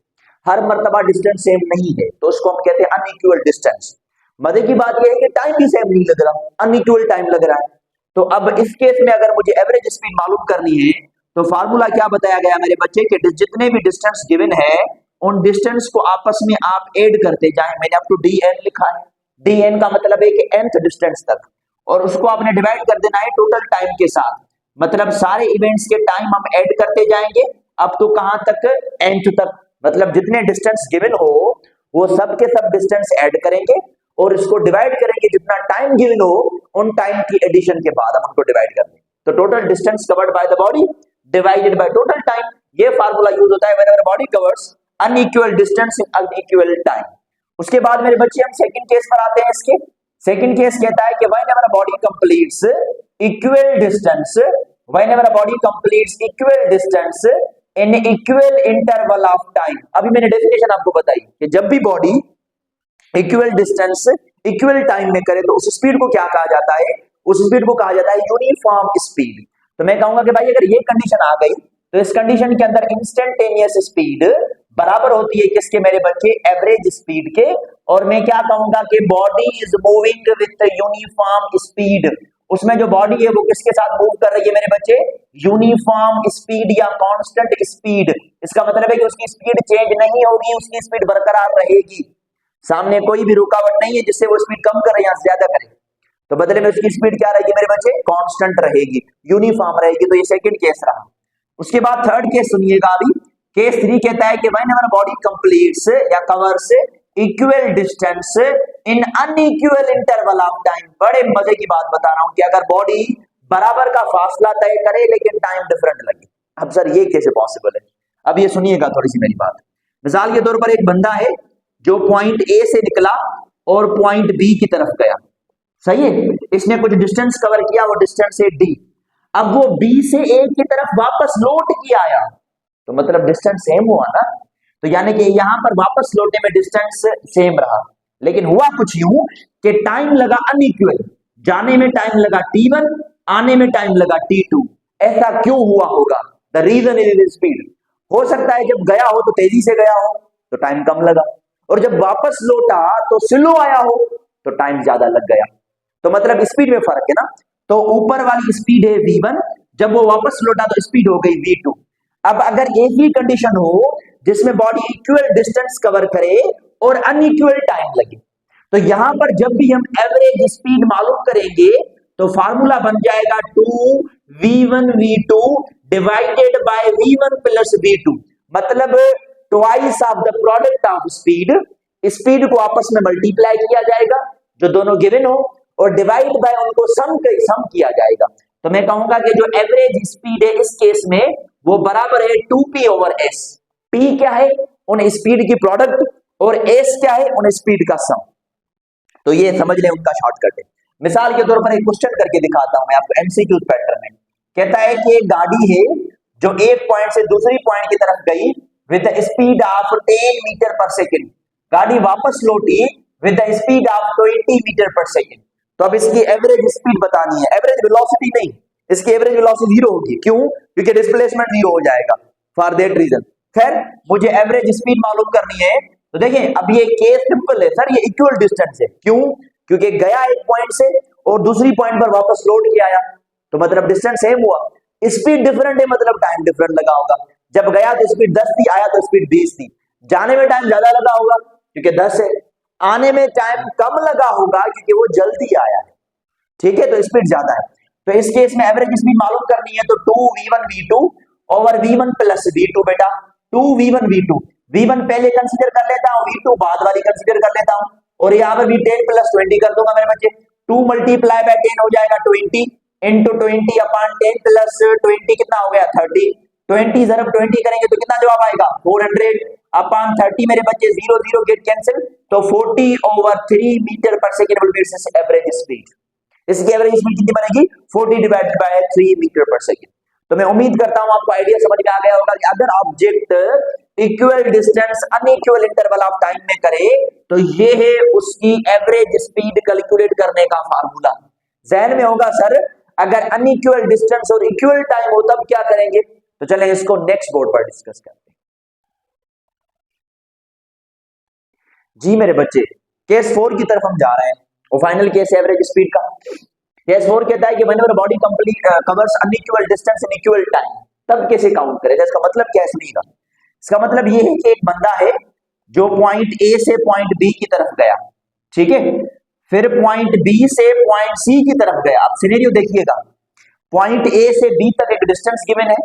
हर मर्तबा डिस्टेंस सेम नहीं है, तो उसको हम कहते हैं अनइक्वल डिस्टेंस। मजे की बात यह है कि टाइम भी सेम नहीं लग रहा, अनइक्वल टाइम लग रहा है। तो अब इस केस में अगर मुझे एवरेज स्पीड मालूम करनी है तो फार्मूला क्या बताया गया मेरे बच्चे कि जितने भी डिस्टेंस गिवन है उन डिस्टेंस को आपस में आप ऐड करते जाएं। मैंने आपको dn लिखा है, dn का मतलब है कि nth डिस्टेंस तक, और उसको आपने डिवाइड कर देना है टोटल टाइम के साथ। मतलब सारे इवेंट्स के टाइम हम ऐड करते जाएंगे अब तो कहां तक, nth तक। मतलब जितने डिस्टेंस गिवन हो वो सब के सब डिस्टेंस ऐड करेंगे और इसको डिवाइड करेंगे, जितना टाइम गिवन हो उन टाइम की एडिशन के बाद हम उनको डिवाइड कर दें। तो total distance covered by the body divided by total time, ये फार्मूला यूज होता है whenever body covers unequal distance इन अनइक्वल टाइम। उसके बाद मेरे बच्चे हम सेकंड केस पर आते हैं। इसके सेकंड केस कहता है कि whenever body completes equal distance, whenever body completes equal distance in equal interval of time. अभी मैंने डेफिनेशन आपको बताई कि जब भी body equal distance equal time में करे तो उस स्पीड को क्या कहा जाता है, उस स्पीड को कहा जाता है यूनिफॉर्म स्पीड। तो मैं कहूंगा कि भाई अगर ये कंडीशन आ गई तो इस कंडीशन के अंदर इंस्टेंटेनियस स्पीड बराबर होती है किसके मेरे बच्चे, एवरेज स्पीड के। और मैं क्या कहूंगा कि body is moving with uniform speed, उसमें जो बॉडी है वो किसके साथ मूव कर रही है मेरे बच्चे, यूनिफॉर्म स्पीड या कांस्टेंट स्पीड। इसका मतलब है कि उसकी स्पीड चेंज नहीं होगी, उसकी स्पीड बरकरार रहेगी। सामने कोई भी रुकावट नहीं है जिससे वो स्पीड कम करे या ज्यादा करे, तो बदले में उसकी स्पीड क्या रहेगी मेरे बच्चे, कांस्टेंट रहेगी, यूनिफॉर्म रहेगी। तो ये सेकंड केस रहा। उसके बाद थर्ड केस सुनिएगा। अभी केस 3 कहता है कि व्हेनेवर बॉडी कंप्लीट्स या covers equal distance in unequal interval of time. बड़े मजे की बात बता रहा हूं कि अगर बॉडी बराबर का फासला तय करे लेकिन टाइम डिफरेंट लगे। अब सर ये कैसे पॉसिबल है? अब ये सुनिएगा थोड़ी सी मेरी बात। मिसाल के तौर पर एक बंदा है जो पॉइंट ए से निकला और पॉइंट बी की तरफ गया, सही है, इसने कुछ डिस्टेंस कवर किया, वो डिस्टेंस है डी। अब वो बी से ए की तरफ वापस लौट के आया, तो मतलब डिस्टेंस सेम हुआ ना, तो यानी कि यहां पर वापस लौटने में डिस्टेंस सेम रहा, लेकिन हुआ कुछ यूं कि टाइम लगा अनइक्वल, जाने में टाइम लगा t1, आने में टाइम लगा t2। ऐसा क्यों हुआ होगा? The reason is speed. हो सकता है जब गया हो तो तेजी से गया हो तो टाइम कम लगा, और जब वापस लौटा तो स्लो आया हो तो टाइम ज्यादा लग गया। तो मतलब स्पीड में फर्क है ना। तो ऊपर वाली स्पीड है v1, जब वो वापस लौटा तो स्पीड हो गई v2। अब अगर एक ही कंडीशन हो जिसमें बॉडी इक्वल डिस्टेंस कवर करे और अनइक्वल टाइम लगे, तो यहां पर जब भी हम एवरेज स्पीड मालूम करेंगे तो फार्मूला बन जाएगा 2v1 v2 divided by v1 plus v2, मतलब twice of the product of speed. Speed को आपस में मल्टीप्लाई किया जाएगा जो दोनों गिवन हो, और डिवाइड बाय उनको सम किया जाएगा। तो मैं कहूंगा कि जो एवरेज स्पीड है इस केस में वो बराबर है 2p ओवर s। p क्या है? उन स्पीड की प्रोडक्ट, और s क्या है? उन स्पीड का सम। तो ये समझ लें उनका शॉर्टकट है। मिसाल के तौर पर एक क्वेश्चन करके दिखाता हूं मैं आपको एमसीक्यू पैटर्न में। कहता है कि एक गाड़ी है जो एक पॉइंट से दूसरी पॉइंट की तरफ गई with the speed of 10 metre per second, गाड़ी वापस लौटी with the speed of 20 metre per second. तो अब इसकी एवरेज स्पीड बतानी है, एवरेज वेलोसिटी नहीं, इसकी एवरेज वेलोसिटी 0 होगी। क्यों? क्योंकि डिस्प्लेसमेंट 0 हो जाएगा, फॉर दैट रीजन। खैर मुझे एवरेज स्पीड मालूम करनी है, तो देखें अब ये केस सिंपल है सर, ये इक्वल डिस्टेंस है। क्यों? क्योंकि गया एक पॉइंट से और दूसरी पॉइंट पर वापस लौट के आया, तो मतलब डिस्टेंस सेम हुआ। स्पीड डिफरेंट है मतलब टाइम डिफरेंट लगा होगा। जब गया तो स्पीड 10 थी, आया तो स्पीड 20 थी। जाने में टाइम ज्यादा लगा होगा क्योंकि 10 है, आने में टाइम कम लगा होगा क्योंकि वो जल्दी आया है। ठीक है, तो स्पीड ज्यादा है। तो इस केस में एवरेज स्पीड मालूम करनी है, तो 2v1 v2 over v1 plus v2 बेटा, 2v1 v2, v1 पहले कंसीडर कर लेता हूं, v2 बाद वाली कंसीडर कर लेता हूं, और यहाँ पर भी 10 प्लस 20 कर दूंगा मेरे बच्चे। 2 मल्टीप्लाई बाय 10 हो जाएगा 20 इंटू 20 अपॉन 10 प्लस 20 कितना हो गया 30। 20 जरब 20 करेंगे तो कितना जवाब आएगा 400 अपॉन 30 मेरे बच्चे, 0 0 गेट कैंसिल, तो 40 ओवर 3 मीटर पर second will be average speed. इसकी एवरेज स्पीड कितनी बनेगी 40 डिवाइडेड बाय 3 मीटर पर सेकेंड। तो मैं उम्मीद करता हूं आपको आइडिया समझ में आ गया होगा कि अगर object equal distance unequal interval of time में करे तो ये है उसकी एवरेज स्पीड कैलकुलेट करने का फार्मूला। जहन में होगा सर अगर अनइक्वल डिस्टेंस और इक्वल टाइम हो तब क्या करेंगे। तो चलें इसको नेक्स्ट बोर्ड पर डिस्कस करते हैं। जी मेरे बच्चे, केस 4 की तरफ हम जा रहे हैं और फाइनल केस एवरेज स्पीड का। केस 4 कहता है कि whenever body complete covers unequal distance in equal time, तब कैसे काउंट करेगा। इसका मतलब क्या है सुनिएगा। इसका मतलब ये है कि एक बंदा है जो पॉइंट ए से पॉइंट बी की तरफ गया, ठीक है, फिर पॉइंट बी से पॉइंट सी की तरफ गया। अब सिनेरियो देखिएगा, पॉइंट ए से बी तक एक डिस्टेंस गिवन है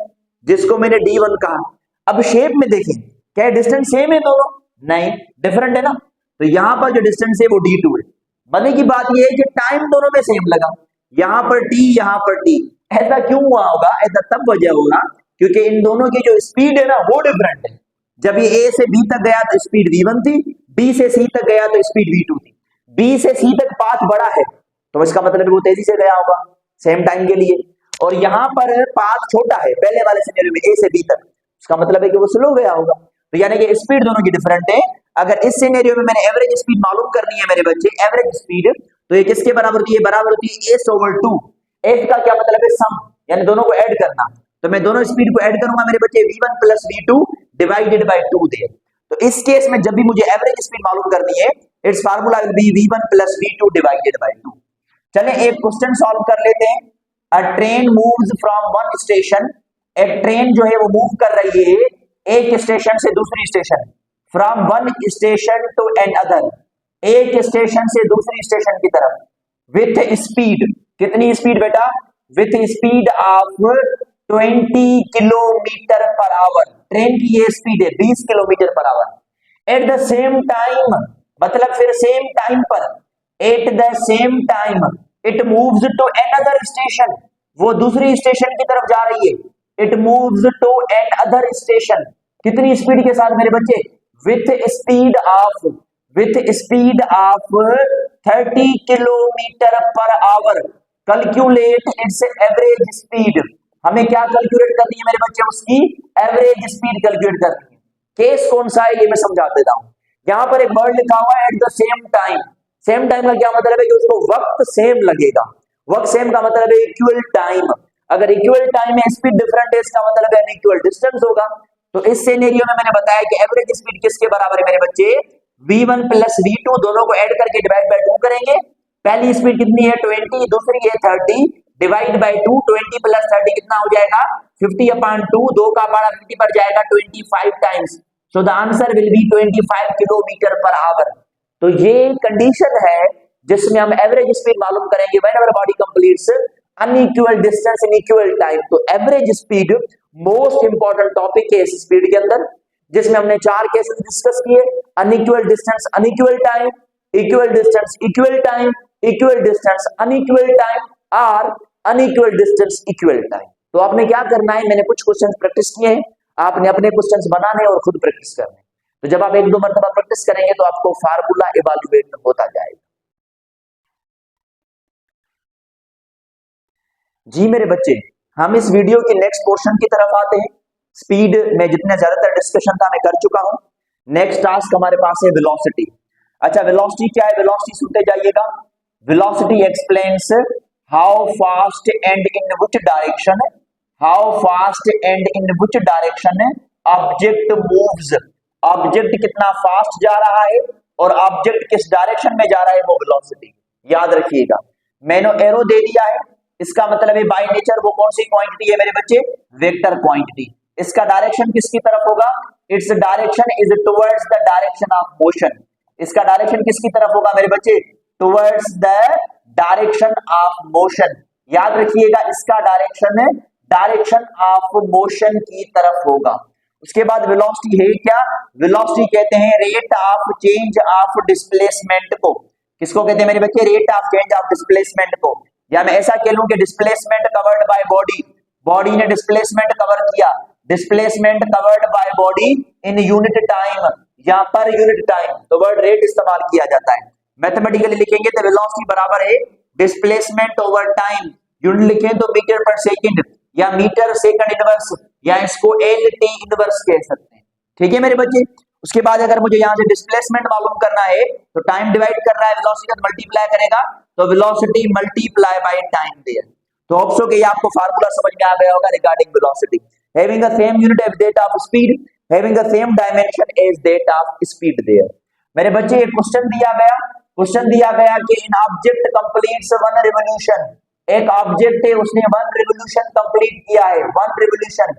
जिसको मैंने d1 कहा। अब शेप में देखें क्या डिस्टेंस सेम है दोनों? नहीं, डिफरेंट है ना। तो यहां पर जो डिस्टेंस है वो d2 है। बने की बात ये है कि टाइम दोनों में सेम लगा, यहां पर t यहां पर t। ऐसा क्यों हुआ होगा? ऐसा तब वजह होगा क्योंकि इन दोनों की जो स्पीड है ना वो डिफरेंट है। जब ये a से b तक गया तो स्पीड v1 थी, b से c तक गया तो स्पीड v2 थी। b से c तक पाथ बड़ा है तो इसका मतलब वो तेजी से गया होगा सेम टाइम के लिए, और यहां पर पाथ छोटा है पहले वाले सिनेरियो में a से b तक, इसका मतलब है कि वो स्लो गया होगा। तो यानी कि स्पीड दोनों की डिफरेंट है। अगर इस सिनेरियो में मैंने एवरेज स्पीड मालूम करनी है मेरे बच्चे, एवरेज स्पीड, तो ये किसके बराबर होती है? बराबर होती है s ओवर 2। s का क्या मतलब है? सम, यानी दोनों को ऐड करना। तो मैं दोनों स्पीड को ऐड करूंगा मेरे बच्चे, v1 plus v2 divided by 2 दे। तो इस केस में जब भी मुझे एवरेज स्पीड मालूम करनी है it's formula will be v1 plus v2 divided by 2। चलें एक क्वेश्चन सॉल्व कर लेते हैं। अ train moves from one station, एक ट्रेन जो है वो मूव कर रही है एक स्टेशन से दूसरी station, from one station to another, एक स्टेशन से दूसरी स्टेशन की तरफ, विथ स्पीड, कितनी स्पीड बेटा? With speed of 20 kilometre per hour. Train की ये स्पीड है 20 kilometre per hour. At the same time, मतलब फिर सेम टाइम पर, at the same time it moves to another station, वो दूसरी स्टेशन की तरफ जा रही है। It moves to N other station, कितनी स्पीड के साथ मेरे बच्चे? With speed of 30 kilometre per our. Calculate its average speed, हमें क्या कैलकुलेट करनी है मेरे बच्चे? उसकी एवरेज स्पीड कैलकुलेट करनी है। केस कौन सा है ये मैं समझा देता हूं। यहां पर एक वर्ड लिखा हुआ है eight the same time. Same time का क्या मतलब है? कि उसको वक्त सेम लगेगा। वक्त सेम का मतलब है इक्वल टाइम। अगर इक्वल टाइम में स्पीड डिफरेंट है, इसका मतलब है इक्वल डिस्टेंस होगा। तो इस सिनेरियो में मैंने बताया कि एवरेज स्पीड किसके बराबर है मेरे बच्चे? v1 प्लस v2, दोनों को ऐड करके डिवाइड बाय 2 करेंगे। पहली स्पीड कितनी है? 20, दूसरी है 30, डिवाइड बाय 2, 20 प्लस 30 कितना हो जाएगा? 50/2, 2 का पारा 50 पर जाएगा 25 times. So the answer will B 25 kilometre per our. तो ये कंडीशन है जिसमें हम एवरेज स्पीड मालूम करेंगे whenever body completes unequal distance in equal time. तो average speed most important topic है इस स्पीड के अंदर, जिसमें हमने 4 केसेस डिस्कस किए। Unequal distance unequal time, equal distance equal time, equal distance unequal time और अनइक्वल डिस्टेंस इक्वल टाइम। तो आपने क्या करना है, मैंने कुछ क्वेश्चन प्रैक्टिस किए हैं, आपने अपने क्वेश्चंस बनाने और खुद प्रैक्टिस करने। तो जब आप 1-2 मरतबा प्रैक्टिस करेंगे तो आपको फार्मूला इवैल्यूएट होता जाएगा। जी मेरे बच्चे, हम इस वीडियो के नेक्स्ट पोर्शन की तरफ आते हैं। स्पीड में जितने ज्यादातर डिस्कशन था मैं कर चुका हूं। नेक्स्ट टास्क हमारे पास है वेलोसिटी। अच्छा, वेलोसिटी क्या है? वेलोसिटी सुनते जाइएगा। Velocity explains how fast and in which direction, how fast and in which direction object moves. Object कितना फास्ट जा रहा है और ऑब्जेक्ट किस डायरेक्शन में जा रहा है, वो वेलोसिटी। याद रखिएगा, मैंने एरो दे दिया है, इसका मतलब है बाय नेचर वो कौन सी क्वांटिटी है मेरे बच्चे? Vector quantity. इसका डायरेक्शन किसकी तरफ होगा? Its direction is towards the direction of motion. इसका डायरेक्शन किसकी तरफ होगा मेरे बच्चे? Towards the direction of motion. याद रखिएगा, इसका डायरेक्शन ऑफ मोशन की तरफ होगा। उसके बाद वेलोसिटी है क्या? वेलोसिटी कहते हैं rate of change of displacement को। किसको कहते हैं मेरे बच्चे? Rate of change of displacement को। या मैं ऐसा कह लूं कि displacement covered by body, body ने डिस्प्लेसमेंट कवर किया, displacement covered by body in unit time या पर यूनिट टाइम, तो वर्ड रेट इस्तेमाल किया जाता है। मैथमेटिकली लिखेंगे तो वेलोसिटी बराबर है डिस्प्लेसमेंट ओवर टाइम। यूनिट लिखें तो मीटर पर सेकंड या मीटर सेकंड इनवर्स, या इसको LT इनवर्स कह सकते हैं। ठीक है मेरे बच्चे। उसके बाद अगर मुझे यहाँ से डिस्प्लेसमेंट मालूम करना है तो टाइम डिवाइड कर रहा है, वेलोसिटी का मल्टीप्लाई करेगा तो velocity multiply by time there. तो होप्स हो कि आपको फार्मूला समझ में आ गया होगा regarding velocity. Having the same unit of that of speed, having the same dimension as that of speed there. मेरे बच्चे एक क्वेश्चन दिया गया कि an object completes one revolution. एक ऑब्जेक्ट है, उसने 1 रिवोल्यूशन कंप्लीट किया है, 1 रिवोल्यूशन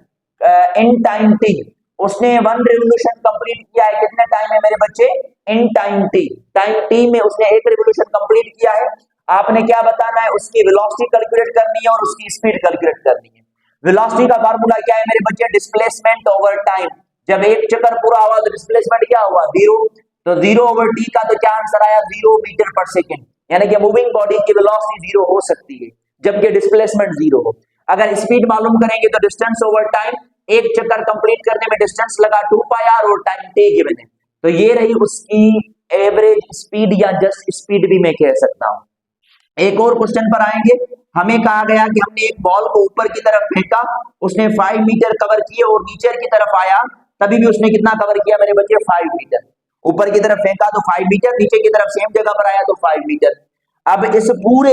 इन टाइम t। उसने 1 रिवोल्यूशन कंप्लीट किया है, कितने टाइम में मेरे बच्चे? In time t। Time t में उसने 1 रिवोल्यूशन कंप्लीट किया है। आपने क्या बताना है? उसकी वेलोसिटी कैलकुलेट करनी है और उसकी स्पीड कैलकुलेट करनी है। वेलोसिटी का फार्मूला क्या है मेरे बच्चे? Displacement over time. जब एक चक्कर पूरा हुआ तो डिस्प्लेसमेंट क्या हुआ? 0। तो 0 ओवर t का तो क्या आंसर आया? 0 मीटर पर सेकेंड। यानी कि मूविंग बॉडी की वेलोसिटी 0 हो सकती है जबकि डिस्प्लेसमेंट 0 हो। अगर स्पीड मालूम करेंगे तो डिस्टेंस ओवर टाइम, एक चक्कर कंप्लीट करने में डिस्टेंस लगा 2πr और टाइम t गिवन है। तो ये रही उसकी एवरेज स्पीड या जस्ट स्पीड भी मैं कह सकता हूं। एक और क्वेश्चन पर आएंगे। हमें कहा गया कि हमने एक बॉल को ऊपर की तरफ फेंका, उसने 5 मीटर कवर किए और नीचे की तरफ आया, तभी भी उसने कितना कवर किया मेरे बच्चे? 5 मीटर। ऊपर की तरफ फेंका तो 5 मीटर, नीचे की तरफ सेम जगह पर आया तो 5 मीटर। अब इस पूरे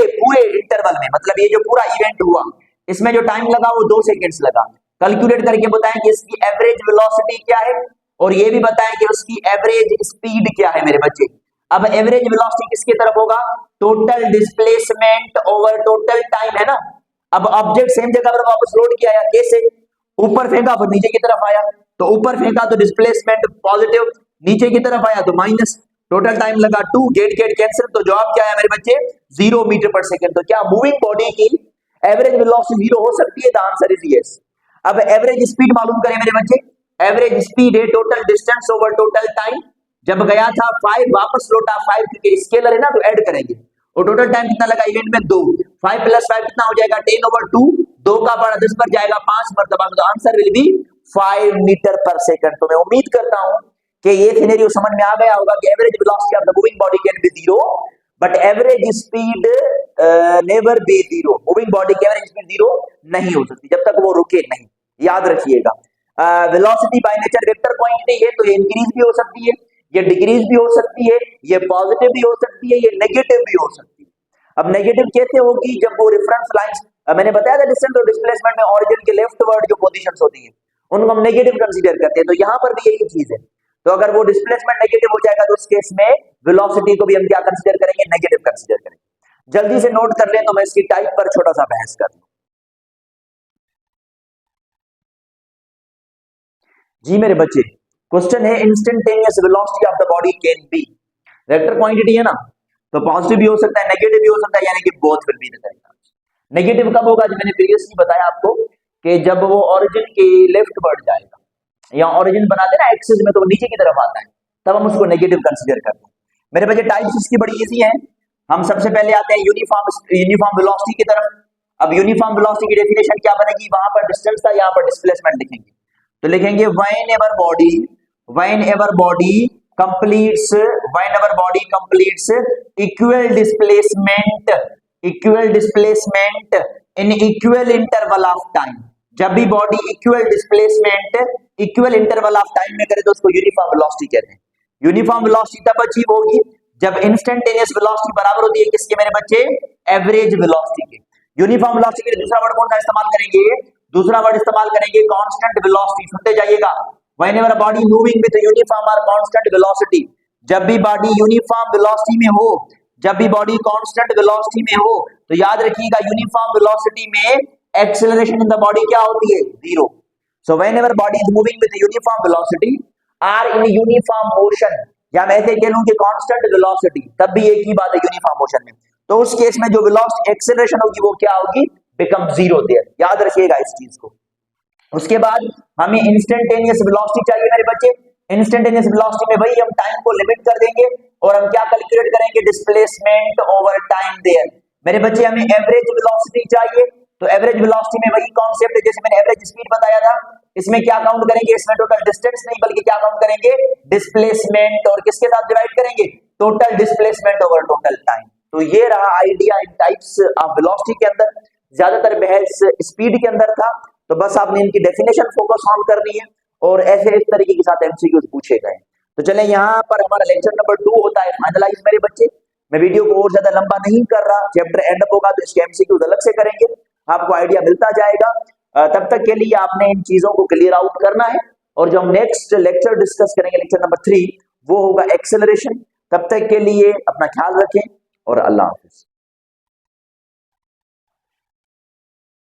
इंटरवल में, मतलब ये जो पूरा इवेंट हुआ, इसमें जो टाइम लगा वो 2 सेकेंड्स लगा। कैलकुलेट करके बताएं कि इसकी एवरेज वेलोसिटी क्या है और ये भी बताएं कि उसकी एवरेज स्पीड क्या है मेरे बच्चे। अब एवरेज वेलोसिटी किसकी तरफ होगा? Total displacement over total time है ना। अब ऑब्जेक्ट सेम जगह पर वापस लोड किया, कैसे? ऊपर फेंका फिर नीचे की तरफ आया, तो ऊपर फेंका तो डिस्प्लेसमेंट पॉजिटिव, नीचे की तरफ आया तो माइनस। टोटल टाइम लगा 2, गेट कैंसिल, तो जवाब क्या है मेरे बच्चे? 0 मीटर पर सेकेंड। तो क्या मूविंग बॉडी की एवरेज वेलोसिटी 0 हो सकती है? The answer is yes. अब एवरेज स्पीड मालूम करें मेरे बच्चे। एवरेज स्पीड है total distance over total time. जब गया था 5, वापस लौटा 5, क्योंकि स्केलर है ना तो ऐड करेंगे। और टोटल टाइम कितना लगा इवेंट में 2, 5 + 5 कितना हो जाएगा 10/2, 2 का पावर 10 पर जाएगा 5 मरतबा, तो answer will B 5 metre per second. तो मैं उम्मीद करता हूं कि ये सिनेरियो समझ में आ गया होगा कि average velocity of the moving body can B 0 but average speed never B 0। Moving body की एवरेज स्पीड 0 नहीं हो सकती जब तक वो रुके नहीं, याद रखिएगा। Velocity by nature vector quantity है, तो ये इंक्रीज भी हो सकती है, ये डिक्रीज भी हो सकती है, ये पॉजिटिव भी हो सकती है, ये नेगेटिव भी हो सकती है। अब नेगेटिव कैसे होगी, जब वो रेफरेंस लाइंस, मैंने बताया था डिस्टेंस और डिस्प्लेसमेंट में ओरिजिन के लेफ्टवर्ड जो पोजीशंस होती है उनको हम नेगेटिव कंसीडर करते हैं, तो यहां पर भी यही चीज है। तो अगर वो डिस्प्लेसमेंट नेगेटिव हो जाएगा तो उस केस में वेलोसिटी को भी हम क्या कंसीडर करेंगे, नेगेटिव कंसीडर करेंगे। जल्दी से नोट कर लें तो मैं इसकी टाइप पर छोटा सा बहस कर लूं। जी मेरे बच्चे, क्वेश्चन है instantaneous velocity of the body can B, vector quantity है ना, तो पॉजिटिव भी हो सकता है नेगेटिव भी हो सकता है, यानी कि both will be the correct answer. Negative कब होगा, जब मैंने प्रीवियसली बताया आपको कि जब वो ओरिजिन के लेफ्ट वर्ड जाएगा, या ओरिजिन बनाते ना एक्सिस में तो वो नीचे की तरफ आता है, तब हम उसको नेगेटिव कंसीडर करते हैं। मेरे बच्चे टाइप्स इसकी बड़ी इजी है। हम सबसे पहले आते हैं यूनिफॉर्म वेलोसिटी की तरफ। अब यूनिफॉर्म वेलोसिटी की डेफिनेशन क्या बनेगी, वहां पर डिस्टेंस था, यहाँ पर डिस्प्लेसमेंट लिखेंगे, तो लिखेंगे whenever body completes equal displacement in equal interval of time। जब भी body equal displacement equal interval of time में करे तो उसको यूनिफॉर्म वेलोसिटी कहते हैं। यूनिफॉर्म वेलोसिटी तब अचीव होगी जब इंस्टेंटेनियस वेलोसिटी बराबर होती है किसके मेरे बच्चे, एवरेज वेलोसिटी के। यूनिफॉर्म वेलोसिटी के लिए दूसरा वर्ड कौन सा इस्तेमाल करेंगे, दूसरा वर्ड इस्तेमाल करेंगे कांस्टेंट वेलोसिटी। सुनते जाइएगा, whenever a body moving with uniform और कांस्टेंट वेलोसिटी, जब भी बॉडी यूनिफॉर्म वेलोसिटी में हो, जब भी बॉडी कांस्टेंट वेलोसिटी में हो, तो याद रखिएगा यूनिफॉर्म वेलोसिटी में एक्सेलरेशन इन द बॉडी क्या होती है, 0। So whenever body is moving with uniform velocity or in uniform motion, या मैं ऐसे कह लूं कि कांस्टेंट वेलोसिटी, तब भी एक ही बात है यूनिफॉर्म मोशन में, तो उस केस में जो वेलोसिटी एक्सेलरेशन होगी वो क्या होगी, बिकम 0 देयर। याद रखिएगा इस चीज को। उसके बाद हमें इंस्टेंटेनियस वेलोसिटी चाहिए मेरे बच्चे। इंस्टेंटेनियस वेलोसिटी में भाई हम टाइम को लिमिट कर देंगे और हम क्या कैलकुलेट करेंगे, डिस्प्लेसमेंट ओवर टाइम देयर। मेरे बच्चे हमें एवरेज वेलोसिटी चाहिए, तो एवरेज वेलोसिटी में वही कॉन्सेप्ट है जैसे मैंने एवरेज स्पीड बताया था, इसमें क्या काउंट करेंगे, इसमें टोटल डिस्टेंस नहीं बल्कि क्या काउंट करेंगे, डिस्प्लेसमेंट, और किसके साथ डिवाइड करेंगे, total displacement over total time. तो ये रहा idea in types of velocity के अंदर। ज्यादातर बहस स्पीड के अंदर था, तो बस आपने इनकी डेफिनेशन फोकस ऑन करनी है और ऐसे इस तरीके के साथ एमसीक्यूज पूछे गए। तो चले यहाँ पर हमारा लेक्चर नंबर 2 होता है फाइनलाइज मेरे बच्चे। मैं वीडियो को और ज्यादा लंबा नहीं कर रहा, चैप्टर एंड अप होगा तो इसके एमसीक्यूज अलग से करेंगे, आपको आइडिया मिलता जाएगा। तब तक के लिए आपने इन चीजों को क्लियर आउट करना है, और जो हम नेक्स्ट लेक्चर डिस्कस करेंगे लेक्चर नंबर 3 वो होगा एक्सेलरेशन। तब तक के लिए अपना ख्याल रखें और अल्लाह हाफिज।